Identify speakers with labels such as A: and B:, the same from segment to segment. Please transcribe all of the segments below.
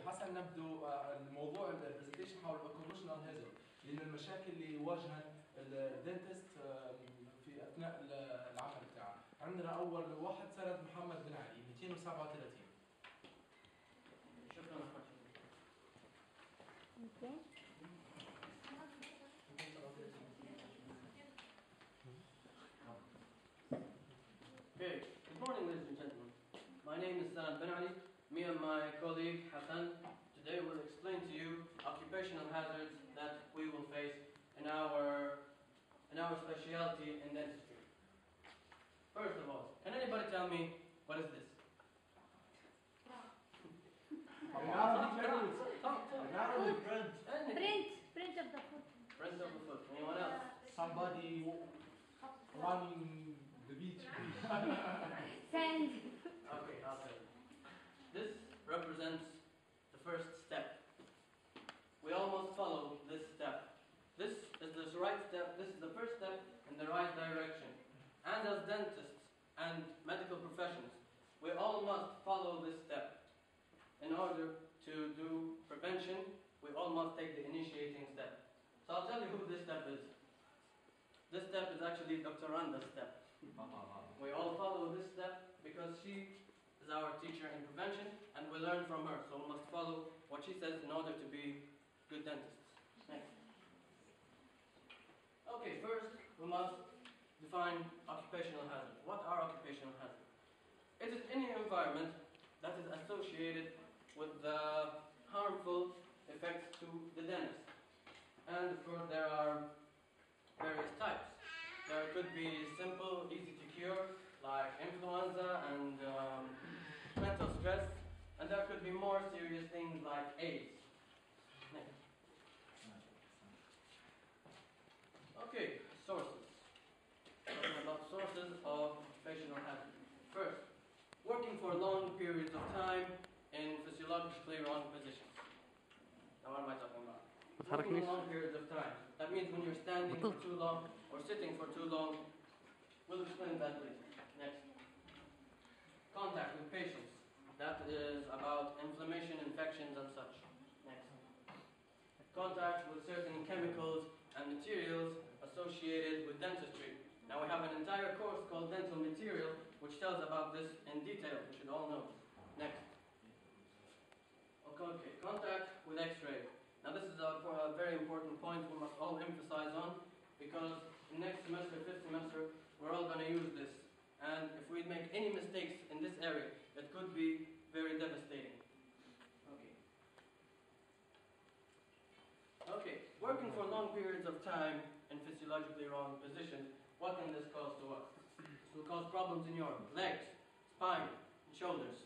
A: حسن نبدو الموضوع البرزنتيشن حول الاوكيوبيشنال هازارد، لان المشاكل اللي يواجهها الدنتست في اثناء العمل بتاعه. عندنا اول واحد سند محمد بن علي 237.
B: شكرا لك. Okay, good morning ladies and gentlemen. My name is Sanad Ben Ali. Me and my colleague Hassan today will explain to you occupational hazards that we will face in our specialty in dentistry. First of all, can anybody tell me what is this?
C: Print of the foot.
B: Print of the foot. Anyone else?
A: Somebody running the beach.
C: Sand.
B: Okay, I'll tell you. This represents the first step. We almost follow this step. This is the right step. This is the first step in the right direction. And as dentists and medical professionals, we all must follow this step. In order to do prevention, we all must take the initiating step. So I'll tell you who this step is. This step is actually Dr. Randa's step. We all follow this step because she is our teacher in prevention and we learn from her. So we must follow what she says in order to be good dentists. Next. Okay, first we must define occupational hazard. What are occupational hazards? It is any environment that is associated with the harmful effects to the dentist. And of course there are various types. There could be simple, easy to cure, like influenza and mental stress, and there could be more serious things like AIDS. Next. Okay, sources. Talking about sources of occupational hazard. First, working for long periods of time in physiologically wrong positions. Now what am I talking about? Working for long periods of time. That means when you're standing for too long or sitting for too long. We'll explain that later. Next. Contact with patients. That is about inflammation, infections and such. Next. Contact with certain chemicals and materials associated with dentistry. Now we have an entire course called Dental Material which tells about this in detail. We should all know. Next. Okay, contact with X-ray. Now this is a very important point we must all emphasize on because next semester, 5th semester, we're all going to use this. And if we make any mistakes in this area, it could be very devastating. Okay, working for long periods of time in physiologically wrong positions, what can this cause to us? It will cause problems in your legs, spine, and shoulders.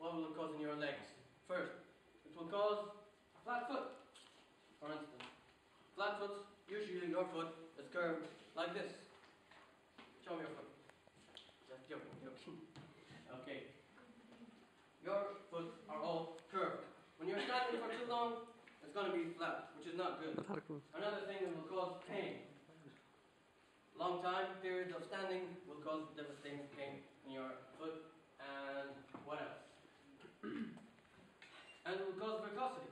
B: What will it cause in your legs? First, it will cause a flat foot, for instance. Flat foot, usually your foot is curved like this. Show me your foot. Just joking. Okay. Your foot are all curved. When you're standing for too long, it's going to be flat, which is not good. Another thing that will cause pain. Long time periods of standing will cause devastating pain in your foot. And what else? And it will cause precocity.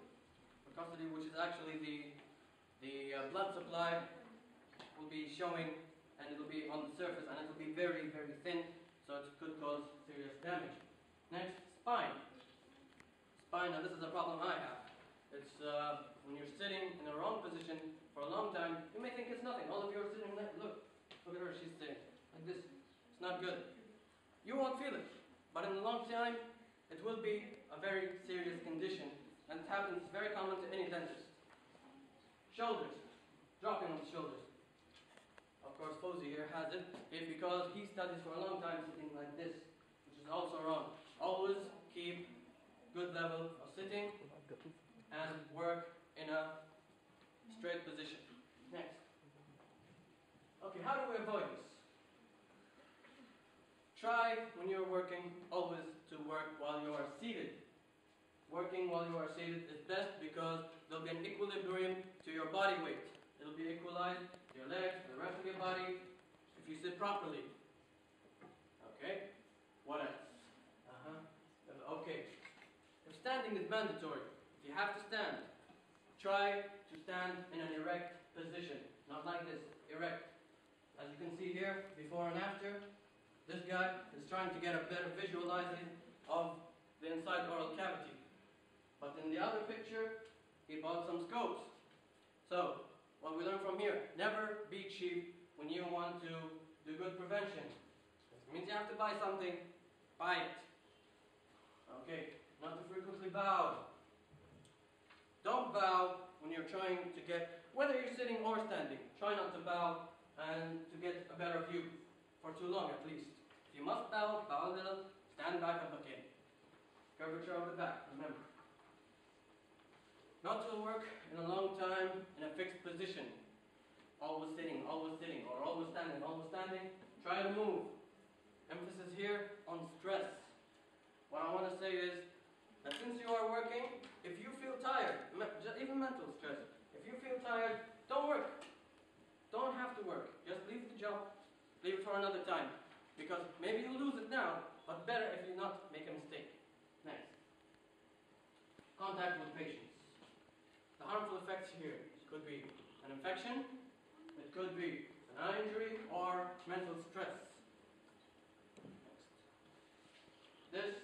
B: Precocity, which is actually the blood supply will be showing and it will be on the surface and it will be very, very thin, so it could cause serious damage. Next, spine. Spine, now this is a problem I have. It's when you're sitting in a wrong position for a long time, you may think it's nothing. All of you are sitting like, look at her, she's sitting like this. It's not good. You won't feel it, but in a long time, it will be a very serious condition, and it happens very common to any dentist. Shoulders, dropping on the shoulders. Of course, Fawzi here has it. It's because he studies for a long time sitting like this, which is also wrong. Always keep good level of sitting and work in a straight position. Next. Okay, how do we avoid this? Try, when you're working, always to work while you are seated. Working while you are seated is best because there'll be an equilibrium to your body weight. It'll be equalized to your legs, to the rest of your body, if you sit properly. Okay? What else? Okay. If standing is mandatory, you have to stand. Try to stand in an erect position, not like this, erect. As you can see here, before and after, this guy is trying to get a better visualizing of the inside oral cavity. But in the other picture, he bought some scopes. So, what we learn from here, never be cheap when you want to do good prevention. It means you have to buy something, buy it. Okay, not to frequently bow. Don't bow when you're trying to get, whether you're sitting or standing, try not to bow and to get a better view, for too long at least. If you must bow, bow a little, stand back up again. Curvature of the back, remember. Not to work in a long time in a fixed position. Always sitting, or always standing. Try to move. Emphasis here on stress. What I want to say is that since you are working, if you feel tired, even mental stress, if you feel tired, don't work. Don't have to work. Just leave the job, leave it for another time. Because maybe you lose it now, but better if you not make a mistake. Next. Contact with patients. The harmful effects here could be an infection, it could be an eye injury, or mental stress. Next.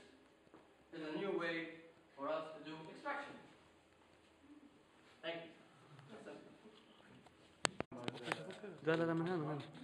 B: This is a new way for us to do extraction. Thank you.
D: لا لا لا من هنا